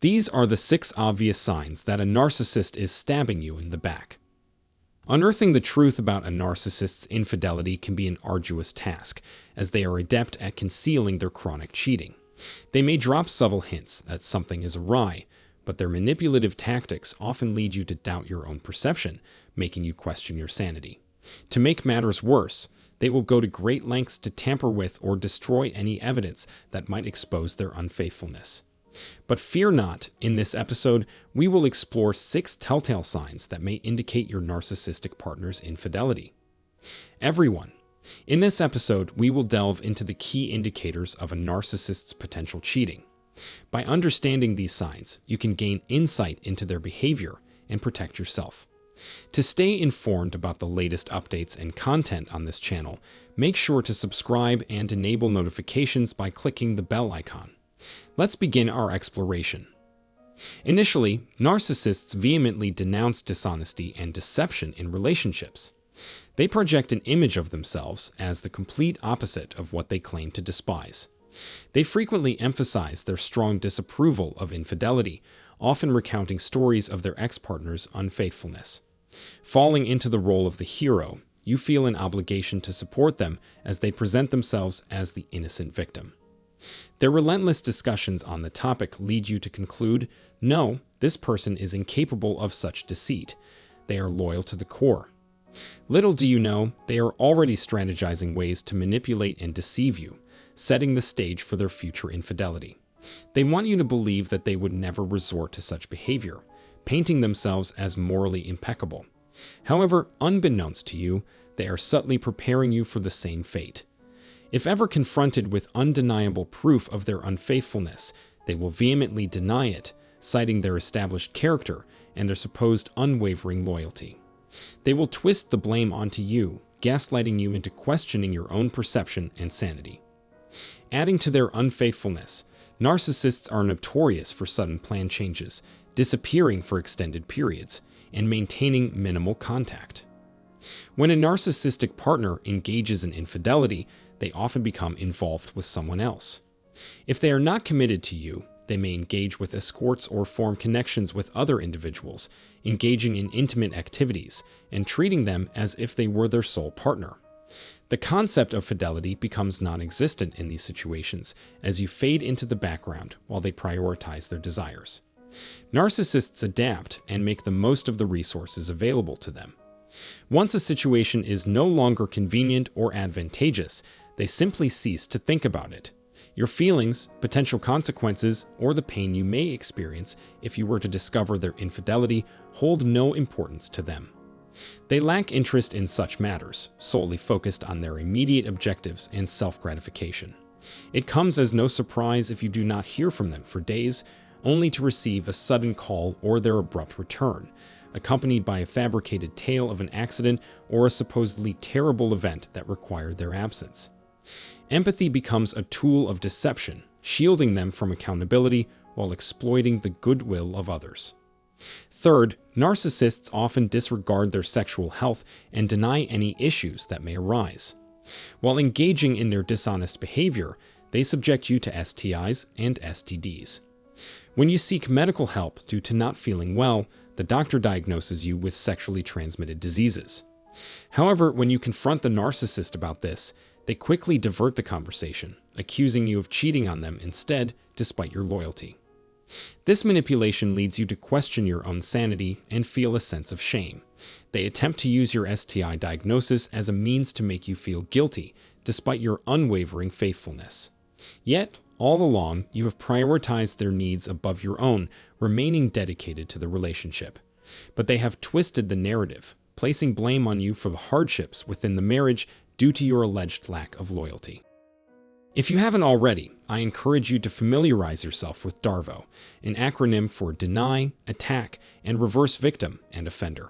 These are the 6 obvious signs that a narcissist is stabbing you in the back. Unearthing the truth about a narcissist's infidelity can be an arduous task, as they are adept at concealing their chronic cheating. They may drop subtle hints that something is awry, but their manipulative tactics often lead you to doubt your own perception, making you question your sanity. To make matters worse, they will go to great lengths to tamper with or destroy any evidence that might expose their unfaithfulness. But fear not, in this episode, we will explore 6 telltale signs that may indicate your narcissistic partner's infidelity. Everyone, in this episode, we will delve into the key indicators of a narcissist's potential cheating. By understanding these signs, you can gain insight into their behavior and protect yourself. To stay informed about the latest updates and content on this channel, make sure to subscribe and enable notifications by clicking the bell icon. Let's begin our exploration. Initially, narcissists vehemently denounce dishonesty and deception in relationships. They project an image of themselves as the complete opposite of what they claim to despise. They frequently emphasize their strong disapproval of infidelity, often recounting stories of their ex-partner's unfaithfulness. Falling into the role of the hero, you feel an obligation to support them as they present themselves as the innocent victim. Their relentless discussions on the topic lead you to conclude, no, this person is incapable of such deceit. They are loyal to the core. Little do you know, they are already strategizing ways to manipulate and deceive you, setting the stage for their future infidelity. They want you to believe that they would never resort to such behavior, painting themselves as morally impeccable. However, unbeknownst to you, they are subtly preparing you for the same fate. If ever confronted with undeniable proof of their unfaithfulness, they will vehemently deny it, citing their established character and their supposed unwavering loyalty. They will twist the blame onto you, gaslighting you into questioning your own perception and sanity. Adding to their unfaithfulness, narcissists are notorious for sudden plan changes, disappearing for extended periods, and maintaining minimal contact. When a narcissistic partner engages in infidelity, they often become involved with someone else. If they are not committed to you, they may engage with escorts or form connections with other individuals, engaging in intimate activities and treating them as if they were their sole partner. The concept of fidelity becomes non-existent in these situations as you fade into the background while they prioritize their desires. Narcissists adapt and make the most of the resources available to them. Once a situation is no longer convenient or advantageous, they simply cease to think about it. Your feelings, potential consequences, or the pain you may experience if you were to discover their infidelity hold no importance to them. They lack interest in such matters, solely focused on their immediate objectives and self-gratification. It comes as no surprise if you do not hear from them for days, only to receive a sudden call or their abrupt return, accompanied by a fabricated tale of an accident or a supposedly terrible event that required their absence. Empathy becomes a tool of deception, shielding them from accountability while exploiting the goodwill of others. Third, narcissists often disregard their sexual health and deny any issues that may arise. While engaging in their dishonest behavior, they subject you to STIs and STDs. When you seek medical help due to not feeling well, the doctor diagnoses you with sexually transmitted diseases. However, when you confront the narcissist about this, they quickly divert the conversation, accusing you of cheating on them instead, despite your loyalty. This manipulation leads you to question your own sanity and feel a sense of shame. They attempt to use your STI diagnosis as a means to make you feel guilty, despite your unwavering faithfulness. Yet, all along, you have prioritized their needs above your own, remaining dedicated to the relationship. But they have twisted the narrative, placing blame on you for the hardships within the marriage due to your alleged lack of loyalty. If you haven't already, I encourage you to familiarize yourself with Darvo, an acronym for Deny, Attack, and Reverse Victim and Offender.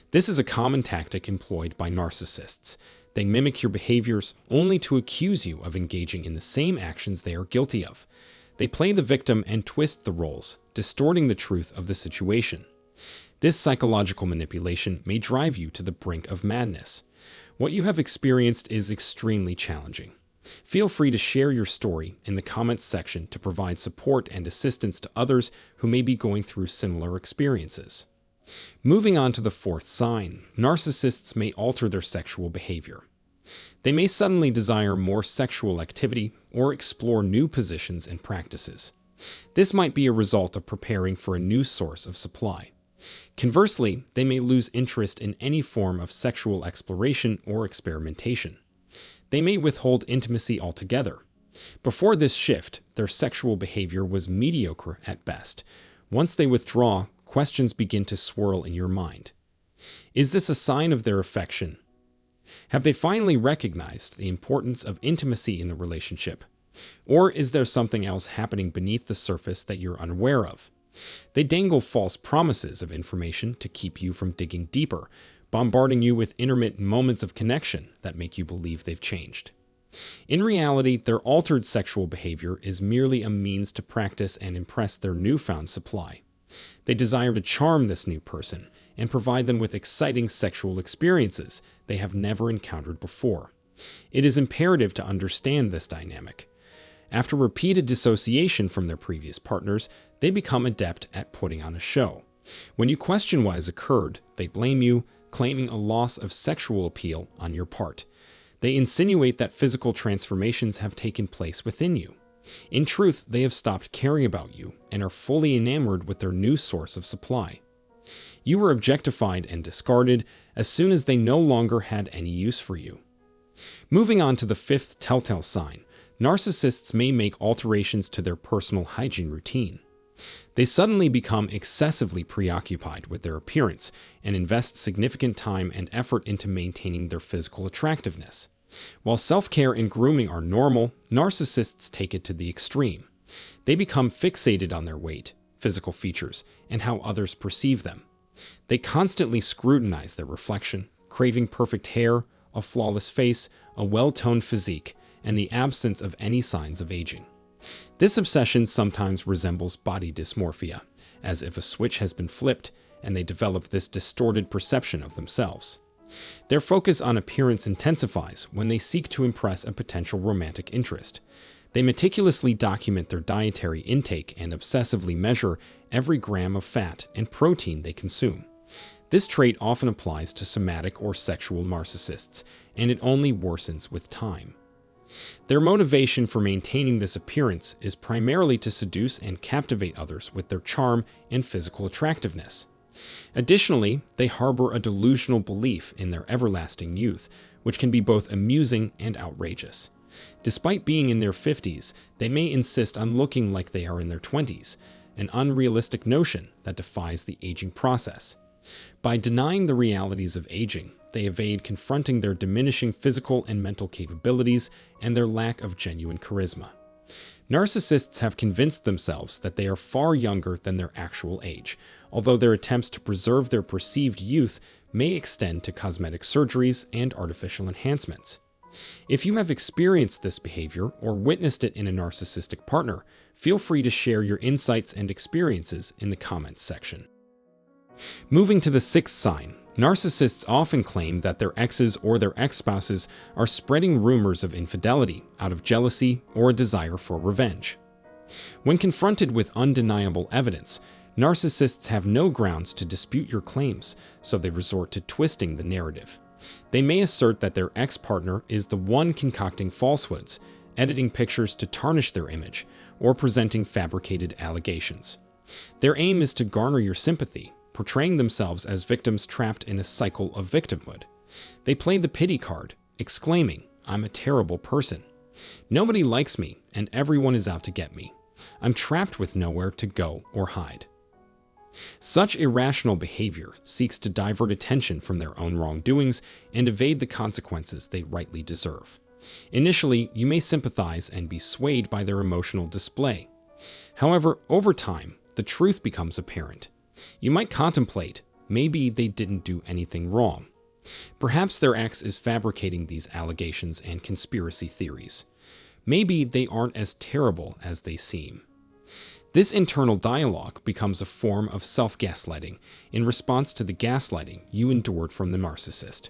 This is a common tactic employed by narcissists. They mimic your behaviors only to accuse you of engaging in the same actions they are guilty of. They play the victim and twist the roles, distorting the truth of the situation. This psychological manipulation may drive you to the brink of madness. What you have experienced is extremely challenging. Feel free to share your story in the comments section to provide support and assistance to others who may be going through similar experiences. Moving on to the fourth sign, narcissists may alter their sexual behavior. They may suddenly desire more sexual activity or explore new positions and practices. This might be a result of preparing for a new source of supply. Conversely, they may lose interest in any form of sexual exploration or experimentation. They may withhold intimacy altogether. Before this shift, their sexual behavior was mediocre at best. Once they withdraw, questions begin to swirl in your mind. Is this a sign of their affection? Have they finally recognized the importance of intimacy in the relationship? Or is there something else happening beneath the surface that you're unaware of? They dangle false promises of information to keep you from digging deeper, bombarding you with intermittent moments of connection that make you believe they've changed. In reality, their altered sexual behavior is merely a means to practice and impress their newfound supply. They desire to charm this new person and provide them with exciting sexual experiences they have never encountered before. It is imperative to understand this dynamic. After repeated dissociation from their previous partners, they become adept at putting on a show. When you question what has occurred, they blame you, claiming a loss of sexual appeal on your part. They insinuate that physical transformations have taken place within you. In truth, they have stopped caring about you and are fully enamored with their new source of supply. You were objectified and discarded as soon as they no longer had any use for you. Moving on to the fifth telltale sign, narcissists may make alterations to their personal hygiene routine. They suddenly become excessively preoccupied with their appearance and invest significant time and effort into maintaining their physical attractiveness. While self-care and grooming are normal, narcissists take it to the extreme. They become fixated on their weight, physical features, and how others perceive them. They constantly scrutinize their reflection, craving perfect hair, a flawless face, a well-toned physique, and the absence of any signs of aging. This obsession sometimes resembles body dysmorphia, as if a switch has been flipped and they develop this distorted perception of themselves. Their focus on appearance intensifies when they seek to impress a potential romantic interest. They meticulously document their dietary intake and obsessively measure every gram of fat and protein they consume. This trait often applies to somatic or sexual narcissists, and it only worsens with time. Their motivation for maintaining this appearance is primarily to seduce and captivate others with their charm and physical attractiveness. Additionally, they harbor a delusional belief in their everlasting youth, which can be both amusing and outrageous. Despite being in their 50s, they may insist on looking like they are in their 20s, an unrealistic notion that defies the aging process. By denying the realities of aging, they evade confronting their diminishing physical and mental capabilities and their lack of genuine charisma. Narcissists have convinced themselves that they are far younger than their actual age, although their attempts to preserve their perceived youth may extend to cosmetic surgeries and artificial enhancements. If you have experienced this behavior or witnessed it in a narcissistic partner, feel free to share your insights and experiences in the comments section. Moving to the sixth sign, narcissists often claim that their exes or their ex-spouses are spreading rumors of infidelity out of jealousy or a desire for revenge. When confronted with undeniable evidence, narcissists have no grounds to dispute your claims, so they resort to twisting the narrative. They may assert that their ex-partner is the one concocting falsehoods, editing pictures to tarnish their image, or presenting fabricated allegations. Their aim is to garner your sympathy, portraying themselves as victims trapped in a cycle of victimhood. They play the pity card, exclaiming, "I'm a terrible person. Nobody likes me, and everyone is out to get me. I'm trapped with nowhere to go or hide." Such irrational behavior seeks to divert attention from their own wrongdoings and evade the consequences they rightly deserve. Initially, you may sympathize and be swayed by their emotional display. However, over time, the truth becomes apparent. You might contemplate, maybe they didn't do anything wrong. Perhaps their ex is fabricating these allegations and conspiracy theories. Maybe they aren't as terrible as they seem. This internal dialogue becomes a form of self-gaslighting in response to the gaslighting you endured from the narcissist.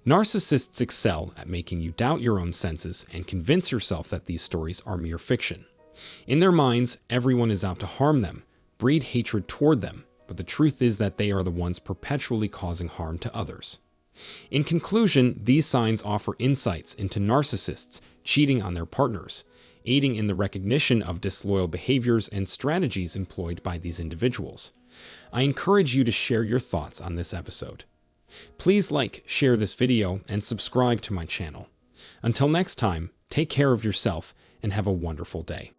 Narcissists excel at making you doubt your own senses and convince yourself that these stories are mere fiction. In their minds, everyone is out to harm them, breed hatred toward them, but the truth is that they are the ones perpetually causing harm to others. In conclusion, these signs offer insights into narcissists cheating on their partners, aiding in the recognition of disloyal behaviors and strategies employed by these individuals. I encourage you to share your thoughts on this episode. Please like, share this video, and subscribe to my channel. Until next time, take care of yourself and have a wonderful day.